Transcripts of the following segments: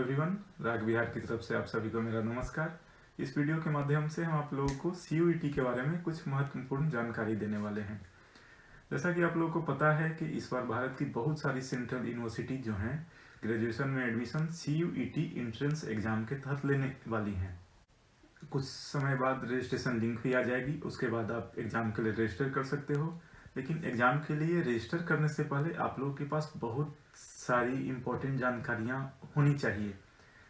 Everyone, राग बिहार की तरफ से आप सभी को मेरा नमस्कार। इस वीडियो के माध्यम से हम आप लोगों को CUET के बारे में कुछ महत्वपूर्ण जानकारी देने वाले हैं। जैसा कि आप लोगों को पता है कि इस बार भारत की बहुत सारी सेंट्रल यूनिवर्सिटी जो हैं ग्रेजुएशन में एडमिशन CUET एंट्रेंस एग्जाम के तहत लेने वाली हैं। कुछ समय बाद रजिस्ट्रेशन लिंक भी आ जाएगी, उसके बाद आप एग्ज़ाम के लिए रजिस्टर कर सकते हो। लेकिन एग्ज़ाम के लिए रजिस्टर करने से पहले आप लोगों के पास बहुत सारी इम्पोर्टेंट जानकारियाँ होनी चाहिए।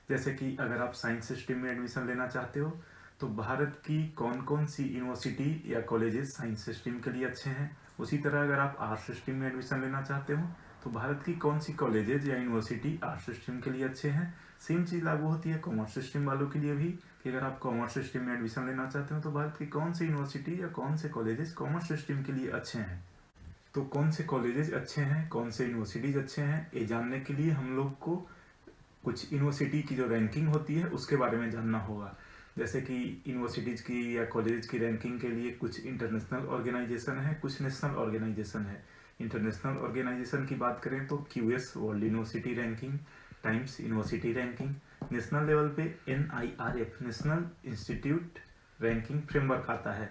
जैसे कि अगर आप साइंस स्ट्रीम में एडमिशन लेना चाहते हो तो भारत की कौन कौन सी यूनिवर्सिटी या कॉलेजेस साइंस स्ट्रीम के लिए अच्छे हैं। उसी तरह अगर आप आर्ट्स स्ट्रीम में एडमिशन लेना चाहते हो तो भारत की कौन सी कॉलेजेस या यूनिवर्सिटी आर्ट्स स्ट्रीम के लिए अच्छे हैं। सेम चीज़ लागू होती है कॉमर्स स्ट्रीम वालों के लिए भी, कि अगर आप कॉमर्स स्ट्रीम में एडमिशन लेना चाहते हो तो भारत की कौन सी यूनिवर्सिटी या कौन से कॉलेजेस कॉमर्स स्ट्रीम के लिए अच्छे हैं। तो कौन से कॉलेजेस अच्छे हैं, कौन से यूनिवर्सिटीज़ अच्छे हैं, ये जानने के लिए हम लोग को कुछ यूनिवर्सिटी की जो रैंकिंग होती है उसके बारे में जानना होगा। जैसे कि यूनिवर्सिटीज़ की या कॉलेज की रैंकिंग के लिए कुछ इंटरनेशनल ऑर्गेनाइजेशन है, कुछ नेशनल ऑर्गेनाइजेशन है। इंटरनेशनल ऑर्गेनाइजेशन की बात करें तो QS world university ranking, times university ranking. National level पे NIRF national institute ranking framework आता है।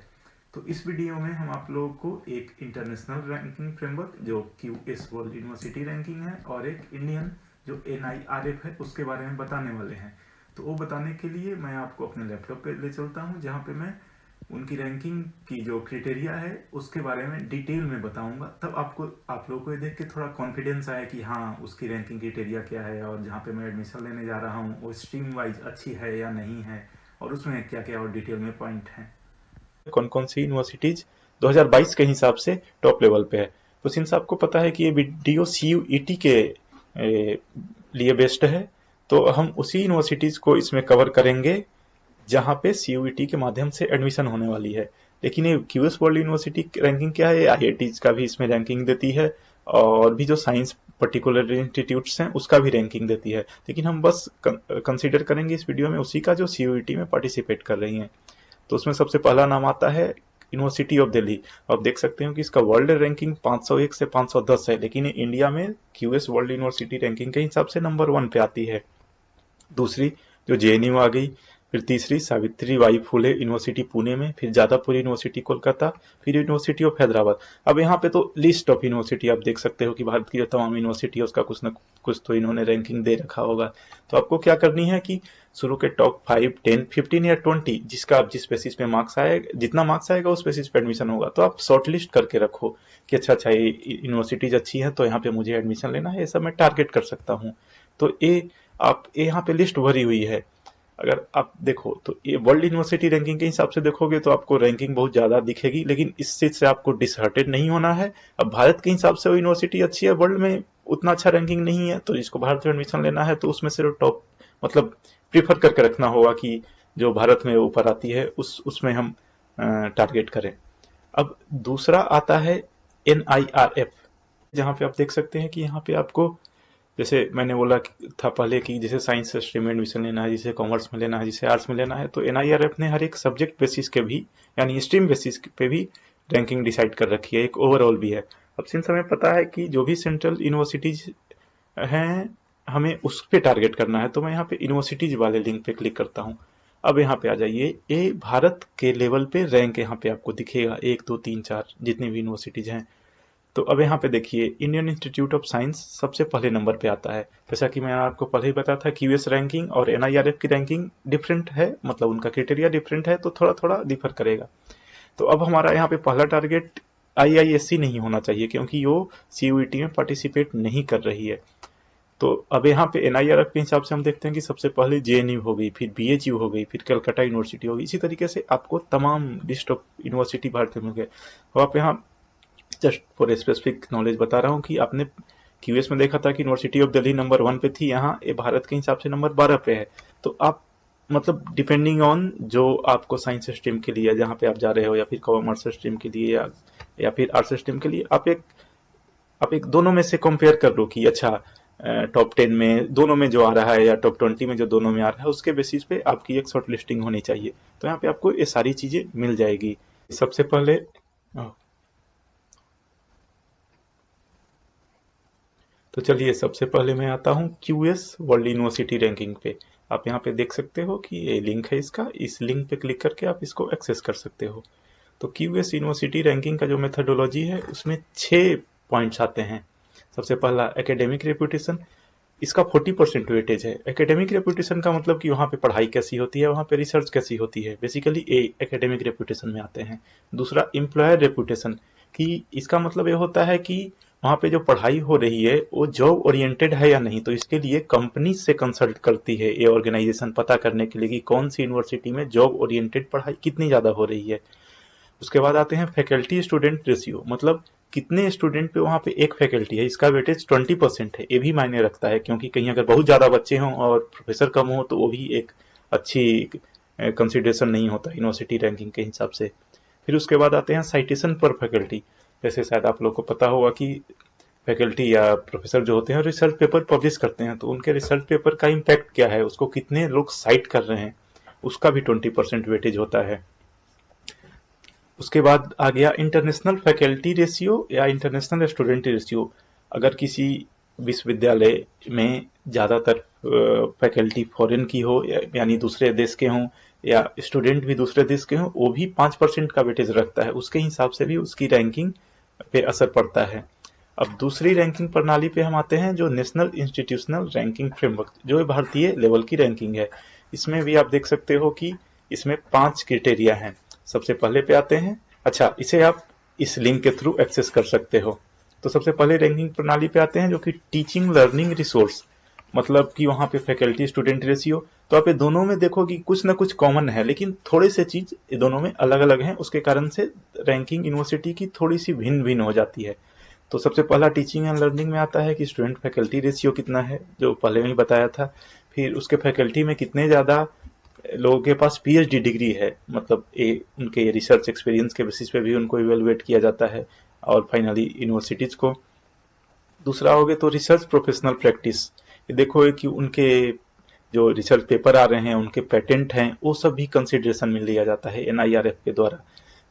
तो इस वीडियो में हम आप लोगों को एक इंटरनेशनल रैंकिंग फ्रेमवर्क जो QS वर्ल्ड यूनिवर्सिटी रैंकिंग है और एक इंडियन जो NIRF है उसके बारे में बताने वाले हैं। तो वो बताने के लिए मैं आपको अपने लैपटॉप पे ले चलता हूँ जहाँ पे मैं उनकी रैंकिंग की जो क्राइटेरिया है उसके बारे में डिटेल में बताऊंगा। तब आप लोगों को ये देख के थोड़ा कॉन्फिडेंस आए कि हाँ उसकी रैंकिंग क्राइटेरिया क्या है और जहाँ पे मैं एडमिशन लेने जा रहा हूँ वो स्ट्रीम वाइज अच्छी है या नहीं है और उसमें क्या क्या और डिटेल में पॉइंट हैं। कौन कौन सी यूनिवर्सिटीज 2022 के हिसाब से टॉप लेवल पे है। तो सिंस आपको पता है कि ये वीडियो CUET के लिए बेस्ड है, तो हम उसी यूनिवर्सिटीज को इसमें कवर करेंगे जहाँ पे CUET के माध्यम से एडमिशन होने वाली है। लेकिन ये QS वर्ल्ड यूनिवर्सिटी रैंकिंग क्या है, IITs का भी इसमें रैंकिंग देती है और भी जो साइंस पर्टिकुलर इंस्टीट्यूट्स हैं उसका भी रैंकिंग देती है। लेकिन हम बस कंसीडर करेंगे इस वीडियो में उसी का जो CUET में पार्टिसिपेट कर रही हैं। तो उसमें सबसे पहला नाम आता है यूनिवर्सिटी ऑफ दिल्ली। आप देख सकते हो कि इसका वर्ल्ड रैंकिंग 501 से 510 है, लेकिन इंडिया में QS वर्ल्ड यूनिवर्सिटी रैंकिंग के हिसाब से नंबर 1 पे आती है। दूसरी जो JNU आ गई, फिर तीसरी Savitri by Phule university Pune में, फिर जादवपुर यूनिवर्सिटी कोलकाता, फिर यूनिवर्सिटी ऑफ हैदराबाद। अब यहाँ पे तो लिस्ट ऑफ यूनिवर्सिटी आप देख सकते हो कि भारत की जो तमाम यूनिवर्सिटी है उसका कुछ न कुछ तो इन्होंने रैंकिंग दे रखा होगा। तो आपको क्या करनी है कि शुरू के टॉप 5, 10, 15 या 20 जिसका आप जिस बेसिस पे मार्क्स आएगा, जितना मार्क्स आएगा उस बेसिस पे एडमिशन होगा। तो आप शॉर्ट लिस्ट करके रखो कि अच्छा अच्छा ये यूनिवर्सिटीज अच्छी है तो यहाँ पे मुझे एडमिशन लेना है, ये सब मैं टारगेट कर सकता हूँ। तो ये यहाँ पे लिस्ट भरी हुई है। अगर आप देखो तो ये वर्ल्ड यूनिवर्सिटी रैंकिंग के हिसाब से देखोगे तो आपको रैंकिंग बहुत ज्यादा दिखेगी, लेकिन इस चीज से आपको डिसहार्टेड नहीं होना है। अब भारत के हिसाब से वो यूनिवर्सिटी अच्छी है, वर्ल्ड में उतना अच्छा रैंकिंग नहीं है, तो जिसको भारत में एडमिशन लेना है तो उसमें सिर्फ टॉप मतलब प्रीफर करके रखना होगा कि जो भारत में ऊपर आती है उसमें हम टारगेट करें। अब दूसरा आता है NIRF, जहाँ पे आप देख सकते हैं कि यहाँ पे आपको जैसे मैंने बोला था पहले कि जैसे साइंस स्ट्रीम में एडमिशन लेना है, जिसे कॉमर्स में लेना है, जिसे आर्ट्स में लेना है, तो NIRF ने हर एक सब्जेक्ट बेसिस के भी यानी स्ट्रीम बेसिस पे भी रैंकिंग डिसाइड कर रखी है, एक ओवरऑल भी है। अब सिंस हमें पता है कि जो भी सेंट्रल यूनिवर्सिटीज हैं हमें उस पे टारगेट करना है, तो मैं यहाँ पे यूनिवर्सिटीज वाले लिंक पे क्लिक करता हूँ। अब यहाँ पे आ जाइए, ये भारत के लेवल पे रैंक यहाँ पे आपको दिखेगा 1 2 3 4 जितनी भी यूनिवर्सिटीज हैं। तो अब यहाँ पे देखिए इंडियन इंस्टीट्यूट ऑफ साइंस सबसे पहले नंबर पे आता है। जैसा कि मैंने आपको पहले ही बताया था QS रैंकिंग और NIRF की रैंकिंग डिफरेंट है, मतलब उनका क्राइटेरिया डिफरेंट है, तो थोड़ा थोड़ा डिफर करेगा। तो अब हमारा यहाँ पे पहला टारगेट IISc नहीं होना चाहिए क्योंकि वो CUET में पार्टिसिपेट नहीं कर रही है। तो अब यहाँ पे NIRF के हिसाब से हम देखते हैं कि सबसे पहले JNU हो गई, फिर BHU हो गई, फिर कलकत्ता यूनिवर्सिटी हो गई। इसी तरीके से आपको तमाम लिस्ट ऑफ यूनिवर्सिटी भारत में मिल गए। अब आप यहाँ जस्ट फॉर स्पेसिफिक नॉलेज बता रहा हूँ कि आपने QS में देखा था कि यूनिवर्सिटी ऑफ दिल्ली नंबर 1 पे थी, यहाँ ये भारत के हिसाब से नंबर 12 पे है। तो आप मतलब डिपेंडिंग ऑन जो आपको साइंस स्ट्रीम के लिए जहाँ पे आप जा रहे हो, या फिर कॉमर्स स्ट्रीम के लिए या फिर आर्ट्स स्ट्रीम के लिए, आप एक दोनों में से कंपेयर कर लो कि अच्छा टॉप 10 में दोनों में जो आ रहा है या टॉप 20 में जो दोनों में आ रहा है उसके बेसिस पे आपकी एक शॉर्ट लिस्टिंग होनी चाहिए। तो यहाँ पे आपको ये सारी चीजें मिल जाएगी। सबसे पहले तो चलिए सबसे पहले मैं आता हूँ QS वर्ल्ड यूनिवर्सिटी रैंकिंग पे। आप यहाँ पे देख सकते हो कि ये लिंक है इसका, इस लिंक पे क्लिक करके आप इसको एक्सेस कर सकते हो। तो QS यूनिवर्सिटी रैंकिंग का जो मेथडोलॉजी है उसमें 6 पॉइंट्स आते हैं। सबसे पहला एकेडमिक रेपुटेशन, इसका 40% वेटेज है। एकेडमिक रेपुटेशन का मतलब कि वहाँ पे पढ़ाई कैसी होती है, वहाँ पे रिसर्च कैसी होती है, बेसिकली ये एकेडमिक रेपुटेशन में आते हैं। दूसरा एम्प्लॉयर रेपुटेशन, कि इसका मतलब ये होता है कि वहाँ पे जो पढ़ाई हो रही है वो जॉब ओरिएंटेड है या नहीं, तो इसके लिए कंपनी से कंसल्ट करती है ये ऑर्गेनाइजेशन पता करने के लिए कि कौन सी यूनिवर्सिटी में जॉब ओरिएंटेड पढ़ाई कितनी ज़्यादा हो रही है। उसके बाद आते हैं फैकल्टी स्टूडेंट रेशियो, मतलब कितने स्टूडेंट पे वहाँ पे एक फैकल्टी है, इसका वेटेज 20% है। ये भी मायने रखता है क्योंकि कहीं अगर बहुत ज़्यादा बच्चे हों और प्रोफेसर कम हो तो वो भी एक अच्छी कंसिडरेशन नहीं होता यूनिवर्सिटी रैंकिंग के हिसाब से। फिर उसके बाद आते हैं साइटेशन पर फैकल्टी। जैसे शायद आप लोग को पता होगा कि फैकल्टी या प्रोफेसर जो होते हैं रिसर्च पेपर पब्लिश करते हैं, तो उनके रिसर्च पेपर का इम्पैक्ट क्या है, उसको कितने लोग साइट कर रहे हैं, उसका भी 20% वेटेज होता है। उसके बाद आ गया इंटरनेशनल फैकल्टी रेशियो या इंटरनेशनल स्टूडेंट रेशियो। अगर किसी विश्वविद्यालय में ज़्यादातर फैकल्टी फॉरेन की हो यानी दूसरे देश के हों या स्टूडेंट भी दूसरे देश के हों, वो भी 5% का वेटेज रखता है। उसके हिसाब से भी उसकी रैंकिंग पे असर पड़ता है। अब दूसरी रैंकिंग प्रणाली पे हम आते हैं जो नेशनल इंस्टीट्यूशनल रैंकिंग फ्रेमवर्क, जो भारतीय लेवल की रैंकिंग है। इसमें भी आप देख सकते हो कि इसमें 5 क्राइटेरिया हैं। सबसे पहले पे आते हैं, अच्छा इसे आप इस लिंक के थ्रू एक्सेस कर सकते हो। तो सबसे पहले रैंकिंग प्रणाली पे आते हैं जो कि टीचिंग लर्निंग रिसोर्स, मतलब कि वहाँ पे फैकल्टी स्टूडेंट रेशियो। तो आप ये दोनों में देखो कि कुछ ना कुछ कॉमन है, लेकिन थोड़े से चीज ये दोनों में अलग अलग हैं, उसके कारण से रैंकिंग यूनिवर्सिटी की थोड़ी सी भिन्न भिन्न हो जाती है। तो सबसे पहला टीचिंग एंड लर्निंग में आता है कि स्टूडेंट फैकल्टी रेशियो कितना है, जो पहले में ही बताया था। फिर उसके फैकल्टी में कितने ज़्यादा लोगों के पास पीएचडी डिग्री है, मतलब उनके रिसर्च एक्सपीरियंस के बेसिस पे भी उनको इवेलुएट किया जाता है। और फाइनली यूनिवर्सिटीज को दूसरा हो गया तो रिसर्च प्रोफेशनल प्रैक्टिस, ये देखो कि उनके जो रिसर्च पेपर आ रहे हैं उनके पेटेंट हैं वो सब भी कंसिडरेशन में लिया जाता है एनआईआरएफ के द्वारा।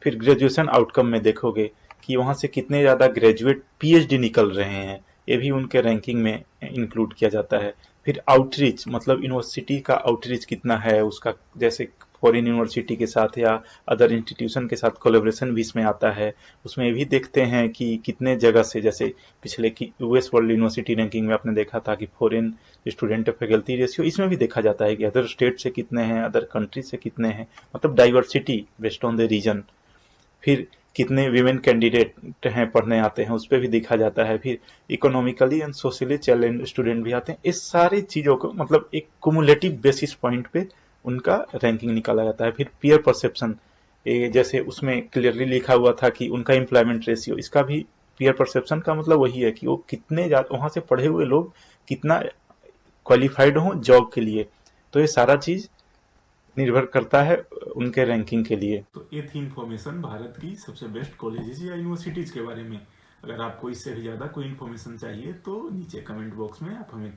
फिर ग्रेजुएशन आउटकम में देखोगे कि वहाँ से कितने ज़्यादा ग्रेजुएट पीएचडी निकल रहे हैं, ये भी उनके रैंकिंग में इंक्लूड किया जाता है। फिर आउटरीच, मतलब यूनिवर्सिटी का आउटरीच कितना है उसका, जैसे फॉरेन यूनिवर्सिटी के साथ या अदर इंस्टीट्यूशन के साथ कोलेब्रेशन भी इसमें आता है। उसमें भी देखते हैं कि कितने जगह से, जैसे पिछले की यूएस वर्ल्ड यूनिवर्सिटी रैंकिंग में आपने देखा था कि फॉरेन स्टूडेंट फैकल्टी रेशियो, इसमें भी देखा जाता है कि अदर स्टेट से कितने हैं, अदर कंट्री से कितने हैं, मतलब diversity based on the region. फिर कितने वीमेन कैंडिडेट हैं पढ़ने आते हैं, उस पर भी देखा जाता है। फिर economically and socially challenge student भी आते हैं। इस सारी चीज़ों को मतलब एक कुमुलेटिव बेसिस पॉइंट पे उनका रैंकिंग निकाला जाता है। फिर पीयर परसेप्शन, जैसे उसमें क्लियरली लिखा हुआ था कि उनका एम्प्लॉयमेंट रेशियो, इसका भी पीयर परसेप्शन का मतलब वही है कि वो कितने वहाँ से पढ़े हुए लोग कितना क्वालिफाइड हों जॉब के लिए। तो ये सारा चीज़ निर्भर करता है उनके रैंकिंग के लिए। तो ये थी इन्फॉर्मेशन भारत की सबसे बेस्ट कॉलेजेस या यूनिवर्सिटीज़ के बारे में। अगर आपको इससे भी ज़्यादा कोई इन्फॉर्मेशन चाहिए तो नीचे कमेंट बॉक्स में आप हमें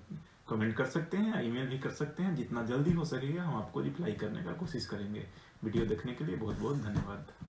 कमेंट कर सकते हैं या ईमेल भी कर सकते हैं। जितना जल्दी हो सकेगा हम आपको रिप्लाई करने का कोशिश करेंगे। वीडियो देखने के लिए बहुत बहुत धन्यवाद।